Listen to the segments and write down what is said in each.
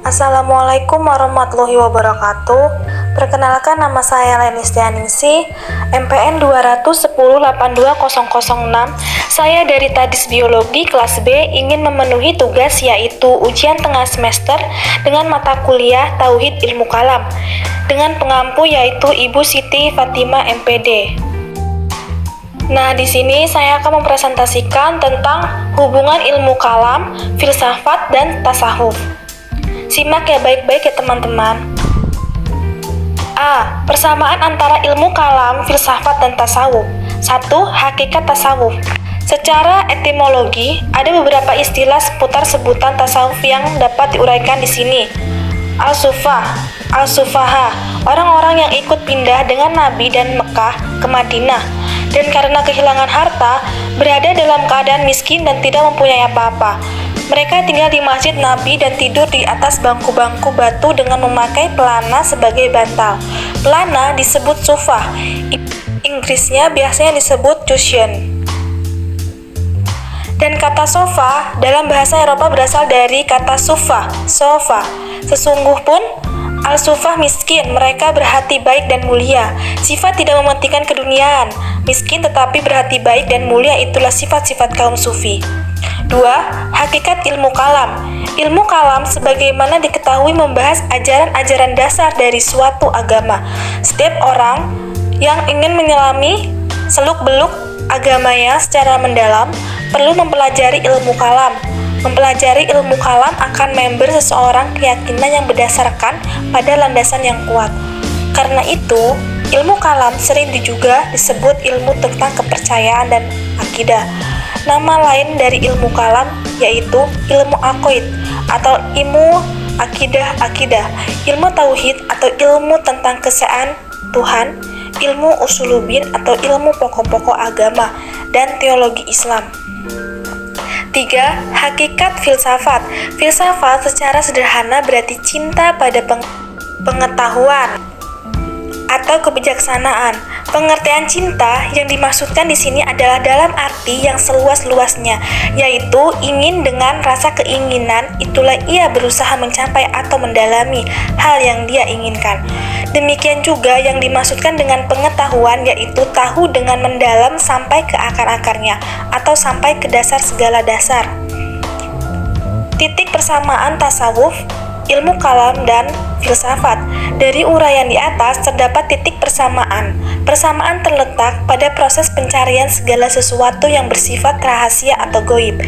Assalamualaikum warahmatullahi wabarakatuh. Perkenalkan, nama saya Lenistianingsih, MPN 210820006. Saya dari Tadis Biologi kelas B ingin memenuhi tugas yaitu ujian tengah semester dengan mata kuliah Tauhid Ilmu Kalam dengan pengampu yaitu Ibu Siti Fatimah MPD. Nah, di sini saya akan mempresentasikan tentang hubungan ilmu kalam, filsafat, dan tasawuf. Simak ya baik-baik ya teman-teman. A. Persamaan antara ilmu kalam, filsafat, dan tasawuf. 1. Hakikat tasawuf. Secara etimologi, ada beberapa istilah seputar sebutan tasawuf yang dapat diuraikan di sini. Al-Sufah, Al-Sufaha, orang-orang yang ikut pindah dengan Nabi dan Mekah ke Madinah, dan karena kehilangan harta, berada dalam keadaan miskin dan tidak mempunyai apa-apa. Mereka tinggal di masjid Nabi dan tidur di atas bangku-bangku batu dengan memakai pelana sebagai bantal. Pelana disebut sufah, Inggrisnya biasanya disebut cushion. Dan kata sofa dalam bahasa Eropa berasal dari kata sufa, sofa. Sesungguh pun Al-Sufah miskin, mereka berhati baik dan mulia. Sifat tidak mementingkan keduniaan. Miskin tetapi berhati baik dan mulia, itulah sifat-sifat kaum sufi. 2. Hakikat ilmu kalam. Ilmu kalam sebagaimana diketahui membahas ajaran-ajaran dasar dari suatu agama. Setiap orang yang ingin menyelami seluk-beluk agamanya secara mendalam perlu mempelajari ilmu kalam. Mempelajari ilmu kalam akan member seseorang keyakinan yang berdasarkan pada landasan yang kuat. Karena itu, ilmu kalam sering juga disebut ilmu tentang kepercayaan dan akidah. Nama lain dari ilmu kalam yaitu ilmu aqaid atau ilmu akidah, ilmu tauhid atau ilmu tentang keesaan Tuhan, ilmu usuluddin atau ilmu pokok-pokok agama, dan teologi Islam. 3. Hakikat filsafat. Filsafat secara sederhana berarti cinta pada pengetahuan atau kebijaksanaan. Pengertian cinta yang dimaksudkan di sini adalah dalam arti yang seluas-luasnya, yaitu ingin dengan rasa keinginan, itulah ia berusaha mencapai atau mendalami hal yang dia inginkan. Demikian juga yang dimaksudkan dengan pengetahuan, yaitu tahu dengan mendalam sampai ke akar-akarnya atau sampai ke dasar segala dasar. Titik persamaan tasawuf, ilmu kalam, dan filsafat. Dari uraian di atas terdapat titik persamaan. Persamaan terletak pada proses pencarian segala sesuatu yang bersifat rahasia atau gaib,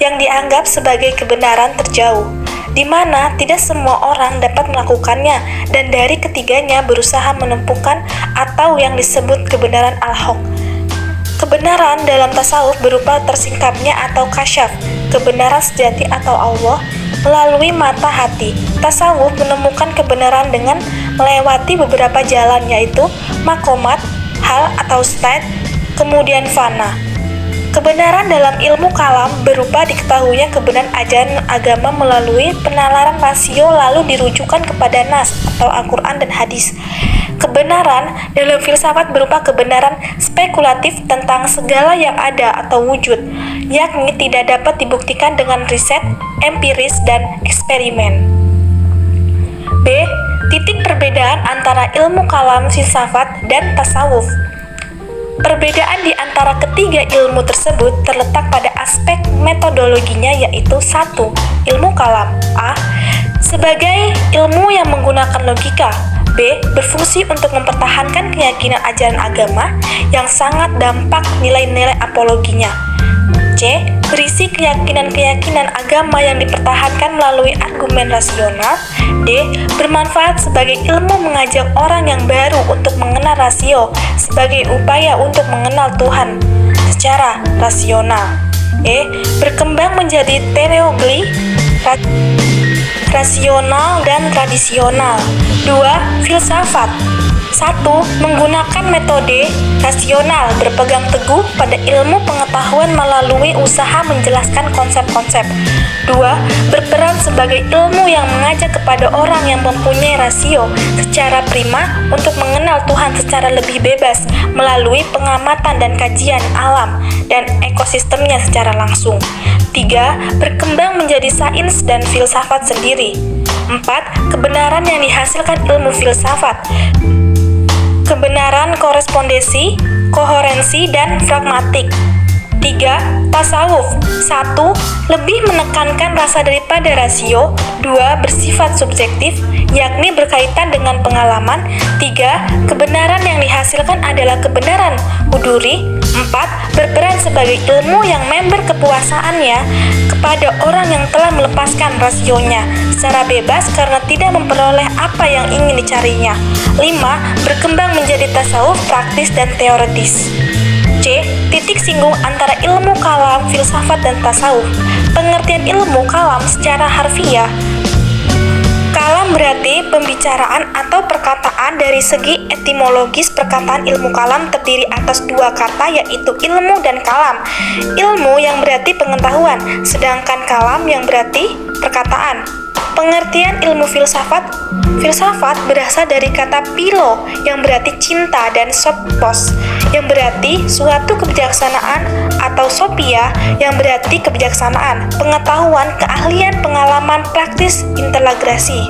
yang dianggap sebagai kebenaran terjauh, di mana tidak semua orang dapat melakukannya, dan dari ketiganya berusaha menemukan atau yang disebut kebenaran al-haq. Kebenaran dalam tasawuf berupa tersingkapnya atau kasyaf, kebenaran sejati atau Allah, melalui mata hati. Tasawuf menemukan kebenaran dengan melewati beberapa jalan, yaitu makomat, hal atau state, kemudian fana. Kebenaran dalam ilmu kalam berupa diketahuinya kebenaran ajaran agama melalui penalaran rasio lalu dirujukan kepada nas atau Al-Quran dan hadis. Kebenaran dalam filsafat berupa kebenaran spekulatif tentang segala yang ada atau wujud, yakni tidak dapat dibuktikan dengan riset, empiris, dan eksperimen. B. Titik perbedaan antara ilmu kalam, filsafat, dan tasawuf. Perbedaan di antara ketiga ilmu tersebut terletak pada aspek metodologinya, yaitu 1. Ilmu kalam A. Sebagai ilmu yang menggunakan logika. B. Berfungsi untuk mempertahankan keyakinan ajaran agama yang sangat dampak nilai-nilai apologinya. C. Berisi keyakinan-keyakinan agama yang dipertahankan melalui argumen rasional. D. Bermanfaat sebagai ilmu mengajak orang yang baru untuk mengenal rasio sebagai upaya untuk mengenal Tuhan secara rasional. E. Berkembang menjadi teologi rasional dan tradisional. 2. Filsafat. 1. Menggunakan metode rasional, berpegang teguh pada ilmu pengetahuan melalui usaha menjelaskan konsep-konsep. 2. Berperan sebagai ilmu yang mengajak kepada orang yang mempunyai rasio secara prima untuk mengenal Tuhan secara lebih bebas melalui pengamatan dan kajian alam dan ekosistemnya secara langsung. 3. Berkembang menjadi menjadi sains dan filsafat sendiri. 4. Kebenaran yang dihasilkan ilmu filsafat. Kebenaran korespondensi, koherensi, dan pragmatik. 3. Tasawuf. 1. Lebih menekankan rasa daripada rasio. 2. Bersifat subjektif, yakni berkaitan dengan pengalaman. 3. Kebenaran yang dihasilkan adalah kebenaran huduri. 4. Berperan sebagai ilmu yang member kepuasaannya kepada orang yang telah melepaskan rasionya secara bebas karena tidak memperoleh apa yang ingin dicarinya. 5. Berkembang menjadi tasawuf praktis dan teoritis. C. Titik singgung antara ilmu kalam, filsafat, dan tasawuf. Pengertian ilmu kalam secara harfiah. Kalam berarti pembicaraan atau perkataan. Dari segi etimologis, perkataan ilmu kalam terdiri atas dua kata, yaitu ilmu dan kalam. Ilmu yang berarti pengetahuan, sedangkan kalam yang berarti perkataan. Pengertian ilmu filsafat. Filsafat berasal dari kata philo yang berarti cinta dan sophos yang berarti suatu kebijaksanaan atau sophia yang berarti kebijaksanaan, pengetahuan, keahlian, pengalaman, praktis, integrasi.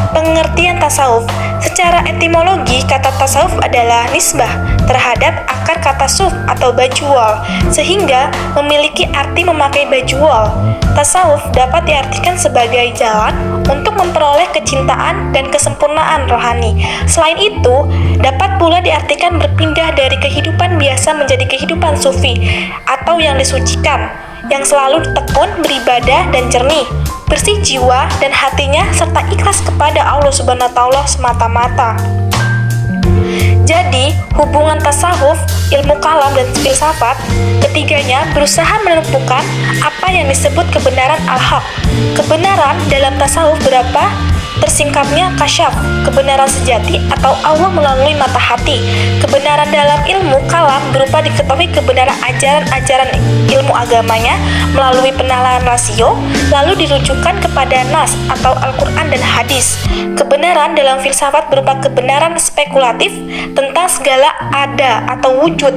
Pengertian tasawuf. Secara etimologi, kata tasawuf adalah nisbah terhadap akar kata suf atau baju wol, sehingga memiliki arti memakai baju wol. Tasawuf dapat diartikan sebagai jalan untuk memperoleh kecintaan dan kesempurnaan rohani. Selain itu, dapat pula diartikan berpindah dari kehidupan biasa menjadi kehidupan sufi atau yang disucikan, yang selalu tekun, beribadah, dan jernih, bersih jiwa dan hatinya, serta ikhlas kepada Allah Subhanahu wa Ta'ala semata-mata. Jadi, hubungan tasawuf, ilmu kalam, dan filsafat, ketiganya berusaha menentukan apa yang disebut kebenaran al-haq. Kebenaran dalam tasawuf berapa? Tersingkapnya kasyaf, kebenaran sejati atau Allah melalui mata hati. Kebenaran dalam ilmu kalam berupa diketahui kebenaran ajaran-ajaran ilmu agamanya melalui penalaran rasio, lalu dirujukan kepada nas atau Al-Quran dan hadis. Kebenaran dalam filsafat berupa kebenaran spekulatif tentang segala ada atau wujud.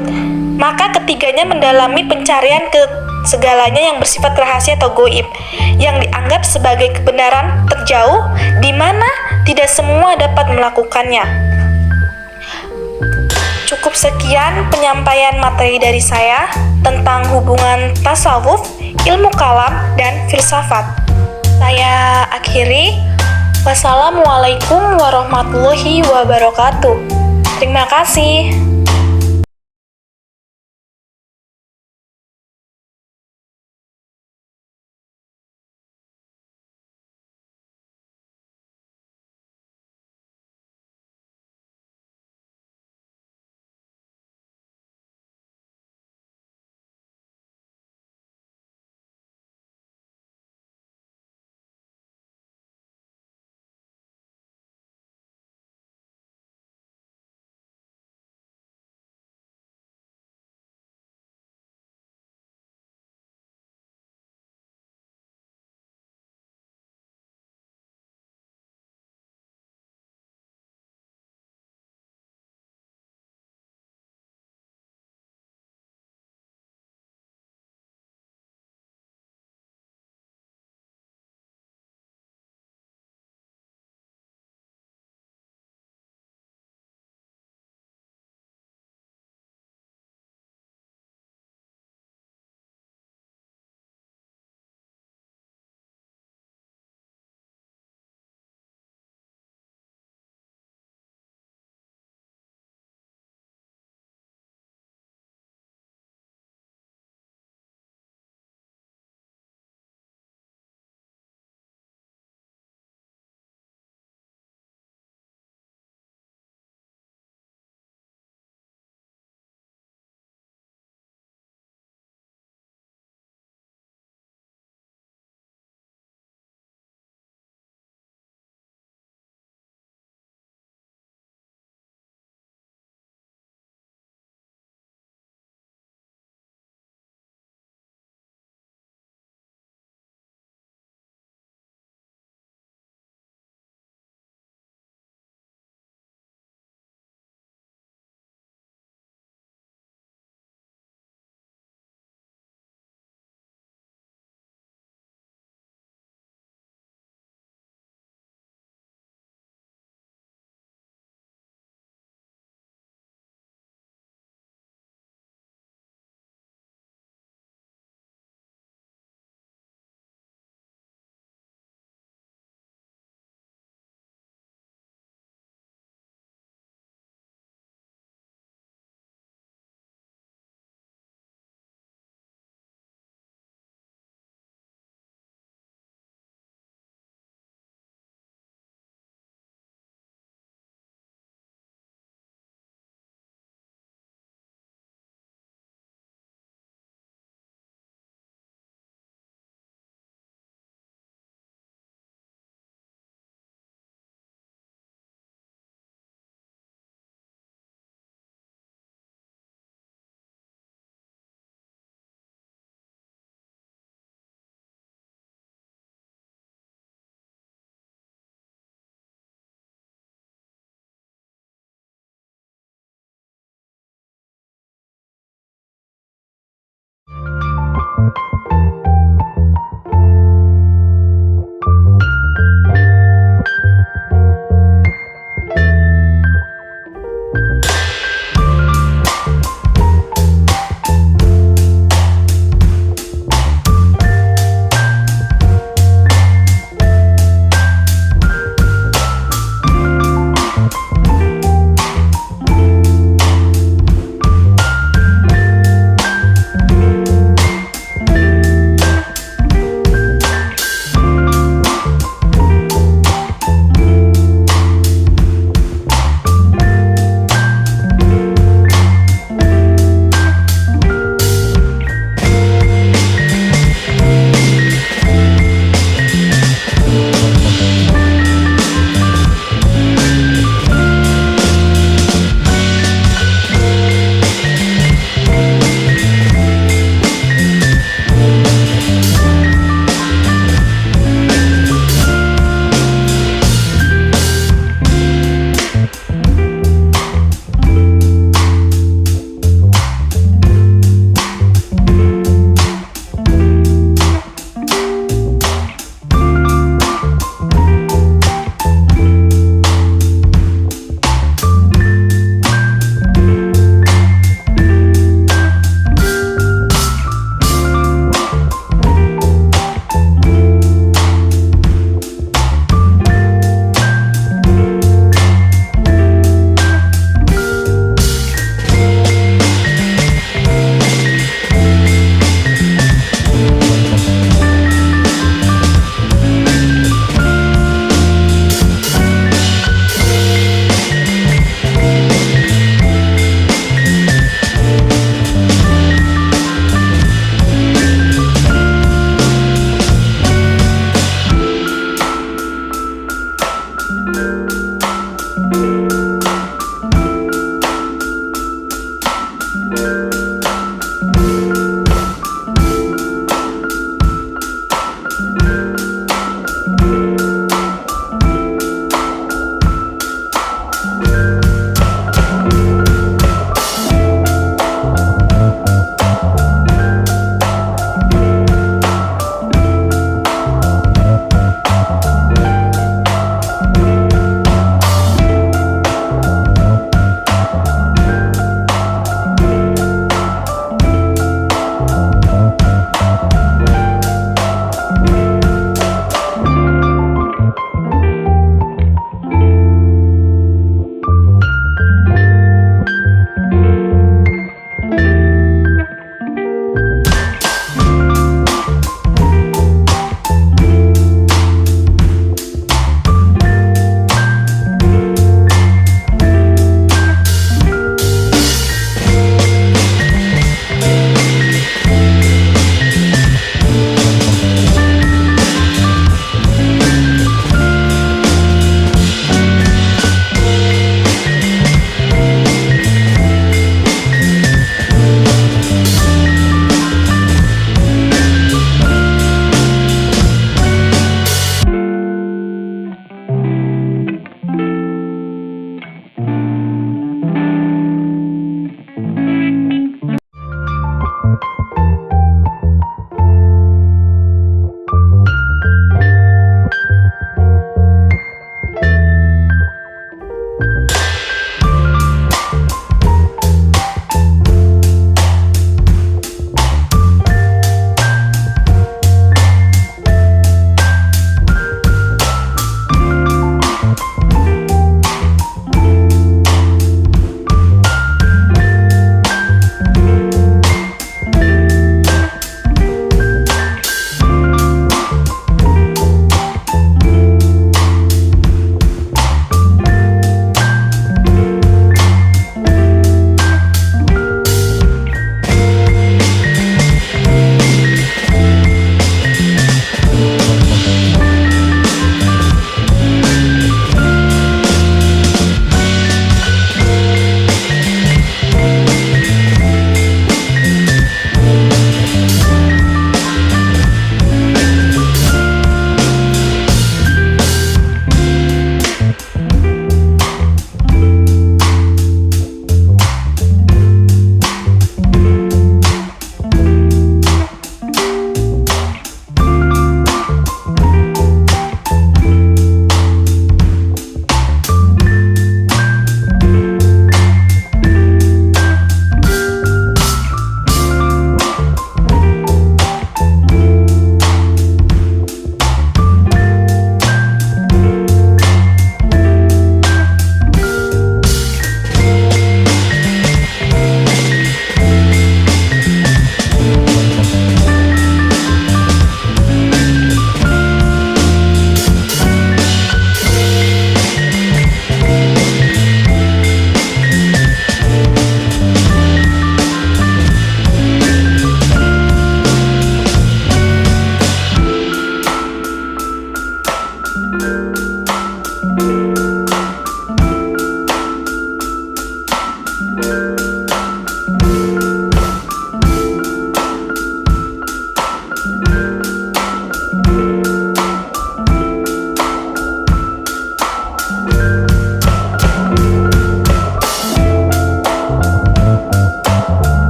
Maka ketiganya mendalami pencarian ke segalanya yang bersifat rahasia atau goib, yang dianggap sebagai kebenaran terjauh di mana tidak semua dapat melakukannya. Cukup sekian penyampaian materi dari saya tentang hubungan tasawuf, ilmu kalam, dan filsafat. Saya akhiri. Wassalamualaikum warahmatullahi wabarakatuh. Terima kasih.